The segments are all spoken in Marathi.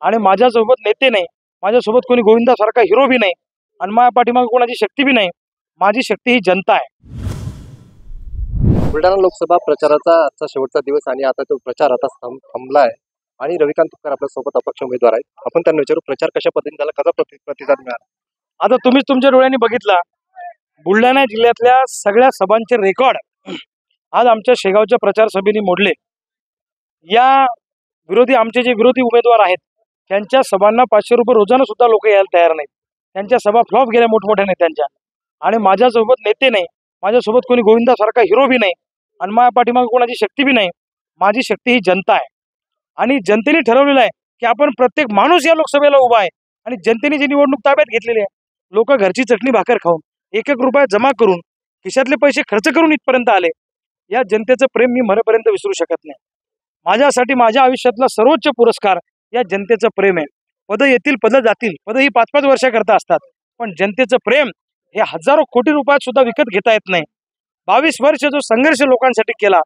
आणि माझ्यासोबत नेते नाही, माझ्यासोबत कोणी गोविंदासारखा हिरो बी नाही आणि माझ्या पाठीमागे कोणाची शक्ती बी नाही. माझी शक्ती ही जनता आहे. बुलढाणा लोकसभा प्रचाराचा आजचा शेवटचा दिवस आणि आता तो प्रचार आता थांबला आहे आणि रविकांत तुपकर आपल्या सोबत अपक्ष उमेदवार आहेत. आपण त्यांना विचारू प्रचार कशा पद्धतीने झाला, कसा प्रतिसाद मिळाला. आता तुम्हीच तुमच्या डोळ्यांनी बघितला, बुलढाणा जिल्ह्यातल्या सगळ्या सभांचे रेकॉर्ड आज आमच्या शेगावच्या प्रचार सभेने मोडले. या आमचे जे विरोधी उमेदवार आहेत त्यांच्या सभांना 500 रुपये रोजानं सुद्धा लोक यायला तयार नाहीत. त्यांच्या सभा फ्लॉप गेल्या मोठमोठ्या नेत्यांच्या. आणि माझ्यासोबत नेते नाही, माझ्यासोबत कोणी गोविंदासारखा हिरो बी नाही आणि माझ्या पाठीमागे कोणाची शक्ती बी नाही. माझी शक्ती ही जनता आहे आणि जनतेने ठरवलेलं आहे की आपण प्रत्येक माणूस या लोकसभेला उभा आहे. आणि जनतेने जी निवडणूक ताब्यात घेतलेली आहे, लोक घरची चटणी भाकर खाऊन 1-1 रुपया जमा करून खिशातले पैसे खर्च करून इथपर्यंत आले. या जनतेचं प्रेम मी मरेपर्यंत विसरू शकत नाही. माझ्यासाठी माझ्या आयुष्यातला सर्वोच्च पुरस्कार या जनतेचं प्रेम आहे. पदं येतील, पदं जातील, पदं ही 5-5 वर्षाकरता असतात, पण जनतेचं प्रेम हे हजारो कोटी रुपयात सुद्धा विकत घेता येत नाही. 22 वर्ष जो संघर्ष लोकांसाठी केला,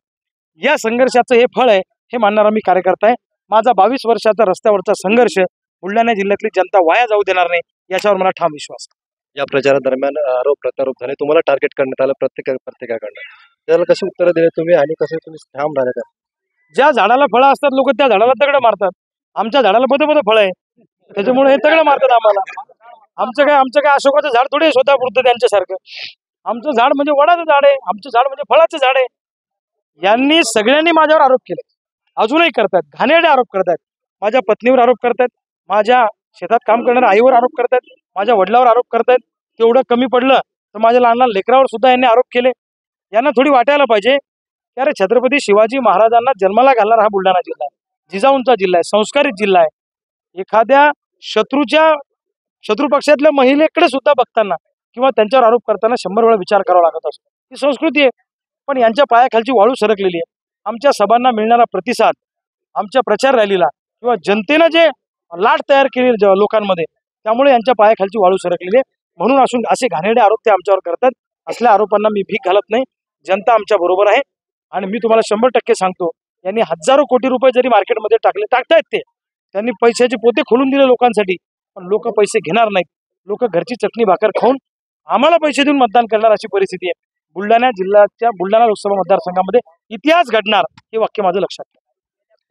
या संघर्षाचं हे फळ आहे हे मानणारा मी कार्यकर्ता आहे. माझा 22 वर्षाचा रस्त्यावरचा संघर्ष बुलढाणा जिल्ह्यातली जनता वाया जाऊ देणार नाही याच्यावर मला ठाम विश्वास आहे. या प्रचारादरम्यान आरोप प्रत्यारोप झाले, तुम्हाला टार्गेट करण्यात आलं प्रत्येकाकडनं. त्याला कशी उत्तरं दिले तुम्ही आणि कसे तुम्ही ठाम राहण्यात? ज्या झाडाला फळं असतात लोक त्या झाडाला दगड मारतात. आमच्या झाडाला बदं फळ आहे, त्याच्यामुळे हे दगड मारतात आम्हाला. आमचं काय अशोकाचं झाड थोडे स्वतः पुरतं त्यांच्यासारखं. आमचं झाड म्हणजे वडाचं झाड आहे, आमचं झाड म्हणजे फळाचं झाड आहे. यांनी सगळ्यांनी माझ्यावर आरोप केले, अजूनही करतात, घाणेरडे आरोप करतात. माझ्या पत्नीवर आरोप करतात, माझ्या शेतात काम करणाऱ्या आईवर आरोप करतात, माझ्या वडिलावर आरोप करतात. तेवढं कमी पडलं तर माझ्या लहान लहान लेकरावर सुद्धा यांनी आरोप केले. यांना थोडी वाटायला पाहिजे की अरे छत्रपती शिवाजी महाराजांना जन्माला घालणारा हा बुलढाणा जिल्हा आहे, जिजाऊंचा जिल्हा आहे, संस्कारित जिल्हा आहे. एखाद्या शत्रू पक्षातल्या महिलेकडे सुद्धा बघताना किंवा त्यांच्यावर आरोप करताना 100 वेळा विचार करावा लागत असतो. ही संस्कृती आहे, पण यांच्या पायाखालची वाळू सरकलेली आहे. आमच्या सभांना मिळणारा प्रतिसाद, आमच्या प्रचार रॅलीला किंवा जनतेनं जे लाट तयार केली लोकांमध्ये, त्यामुळे यांच्या पायाखालची वाळू सरकलेली आहे. म्हणून असे घाणेरडे आरोप ते आमच्यावर करतात. असल्या आरोपांना मी भीक घालत नाही. जनता आमच्या बरोबर आहे आणि मी तुम्हाला 100% सांगतो, यांनी हजारो कोटी रुपये जरी मार्केटमध्ये टाकतायत ते, त्यांनी पैशाचे पोते खोलून दिले लोकांसाठी, पण लोक पैसे घेणार नाहीत. लोक घरची चटणी भाकर खाऊन आम्हाला पैसे देऊन मतदान करणार अशी परिस्थिती आहे. बुलढाणा जिल्ह्याच्या बुलढाणा लोकसभा मतदारसंघामध्ये इतिहास घडणार हे वाक्य माझं लक्षात आहे.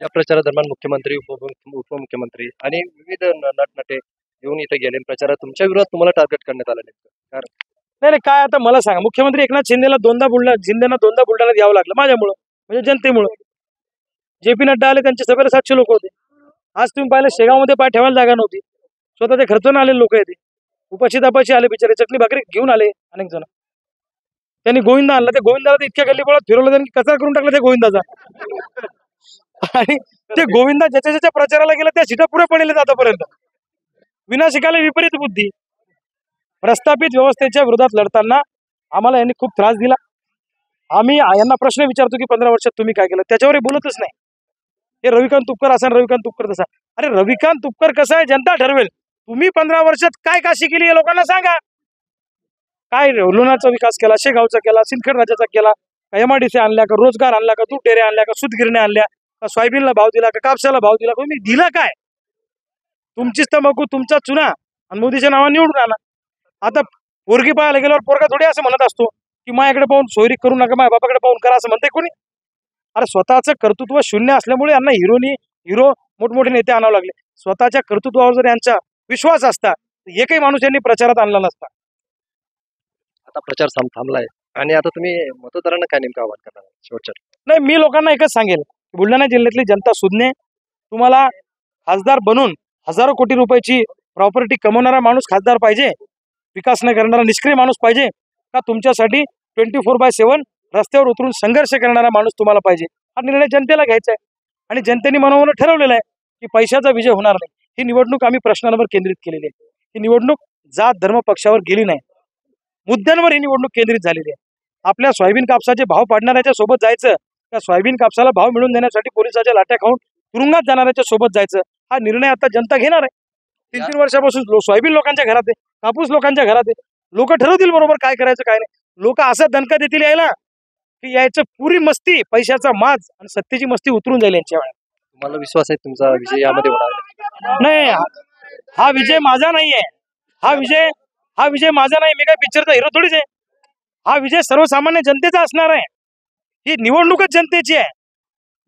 या प्रचारादरम्यान मुख्यमंत्री, उपमुख्यमंत्री आणि विविध नटनटे येऊन इथे गेले प्रचारात. तुमच्या विरोधात तुम्हाला टार्गेट करण्यात आलं नाही. काय आता मला सांगा, मुख्यमंत्री एकनाथ शिंदेना दोनदा बुलढाण्यात यावं लागलं माझ्यामुळं, म्हणजे जनतेमुळं. JP नड्डा आले, त्यांच्या सभेला 700 लोक होते. आज तुम्ही पाहिलं शेगावमध्ये पाय ठेवायला जागा नव्हती. स्वतःच्या खर्चाने आलेले लोक येते, उपाशी तापाशी आले बिचारे, चटणी भाकरी घेऊन आले अनेक जण. त्यांनी गोविंदा आणला, त्या गोविंदाला इतक्या गल्लीबोळात फिरवलं, त्यांनी कचरा करून टाकला त्या गोविंदाचा. आणि ते गोविंदा ज्याच्या प्रचाराला गेला त्या सीटा पुढे पडले आतापर्यंत. विनाशिकाला विपरीत बुद्धी. प्रस्थापित व्यवस्थेच्या विरोधात लढताना आम्हाला यांनी खूप त्रास दिला. आम्ही यांना प्रश्न विचारतो की 15 वर्षात तुम्ही काय केलं, त्याच्यावरही बोलतच नाही. हे रविकांत तुपकर असा, रविकांत तुपकर तसा. अरे रविकांत तुपकर कसं आहे जनता ठरवेल. तुम्ही 15 वर्षात काय काशी केली हे लोकांना सांगा. काय लोणारचा विकास केला, शेगावचा केला, सिंदखेड राजाचा केला, MIDC आणल्या का, रोजगार आणला का, दूध डेऱ्या आणल्या का, सूतगिरण्या आणल्या का, सोयाबीनला भाव दिला का, कापसाला भाव दिला, तुम्ही दिला काय. तुमचीच तंबाखू, तुमचा चुना आणि मोदीच्या नावाने निवडून आणा. आता पोरगी पाहायला गेल्यावर पोरगा थोडी असं म्हणत असतो की माझ्याकडे पाहून सोयरी करू नका, माझ्या बापाकडे पाहून करा असं म्हणते कोणी. अरे स्वतःचं कर्तृत्व शून्य असल्यामुळे यांना हिरो मोठमोठे नेते आणावं लागले. स्वतःच्या कर्तृत्वावर जर यांचा विश्वास असता तर एकही माणूस यांनी प्रचारात आणला नसता. आता प्रचार थांबलाय आणि आता तुम्ही मतदारांना काय नेमकं आवाहन करणार शेवटच्या? नाही, मी लोकांना एकच सांगेल, बुलढाणा जिल्ह्यातली जनता सुज्ञ. तुम्हाला खासदार बनून हजारो कोटी रुपयाची प्रॉपर्टी कमवणारा माणूस खासदार पाहिजे, विकास न करणारा निष्क्रिय माणूस पाहिजे का तुमच्यासाठी 24/7 रस्त्यावर उतरून संघर्ष करणारा माणूस तुम्हाला पाहिजे? हा निर्णय जनतेला घ्यायचा आहे आणि जनतेने मनोमन ठरवलेलं आहे की पैशाचा विजय होणार नाही. ही निवडणूक आम्ही प्रश्नांवर केंद्रित केलेली आहे. ही निवडणूक जात धर्म पक्षावर गेली नाही, मुद्द्यांवर ही निवडणूक केंद्रित झालेली आहे. आपल्या सोयाबीन कापसाचे भाव पाडणाऱ्याच्या सोबत जायचं का सोयाबीन कापसाला भाव मिळवून देण्यासाठी पोलिसाच्या लाट्या खाऊन तुरुंगात जाणाऱ्याच्या सोबत जायचं, हा निर्णय आता जनता घेणार आहे. 3-3 वर्षापासून सोयाबीन लोकांच्या घरात आहे, कापूस लोकांच्या घरात आहे. लोक ठरवतील बरोबर काय करायचं काय नाही. लोक असा दणका देतील यायला की यायचं पुरी मस्ती, पैशाचा माज आणि सत्तेची मस्ती उतरून जाईल यांच्या वेळेला. तुम्हाला विश्वास आहे तुमचा विजय यामध्ये होणार? नाही, हा विजय माझा नाहीये. हा विजय माझा नाही. मी काय पिक्चरचा हिरो थोडीच आहे. हा विजय सर्वसामान्य जनतेचा असणार आहे. ही निवडणूकच जनतेची आहे.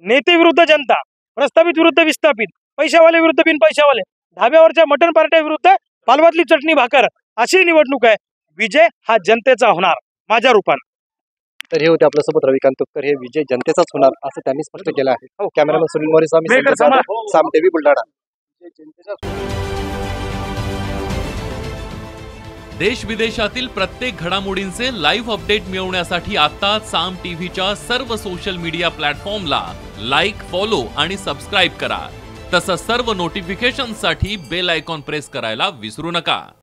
नेते विरुद्ध जनता, प्रस्थापित विरुद्ध विस्थापित, पैशावाले विरुद्ध बिनपैशावाले, ढाब्यावरच्या मटण पार्ट्या विरुद्ध पालवातली चटणी भाकर, अशी निवडणूक आहे. विजय हा जनतेचा होणार माझ्या रूपाने. तर हे होते आपल्यासोबत रविकांत तुपकर. हे विजय जनतेचाच होणार असं त्यांनी स्पष्ट केलं आहे. हो, कॅमेरामॅन सुनील मोरे, साम टीव्ही बुलढाणा. देश विदेशातील प्रत्येक घडामोडींचे लाईव्ह अपडेट मिळवण्यासाठी आता साम टीव्हीच्या सर्व सोशल मीडिया प्लॅटफॉर्मला लाईक, फॉलो आणि सबस्क्राईब करा. तसंच सर्व नोटिफिकेशनसाठी बेल आयकॉन प्रेस करायला विसरू नका.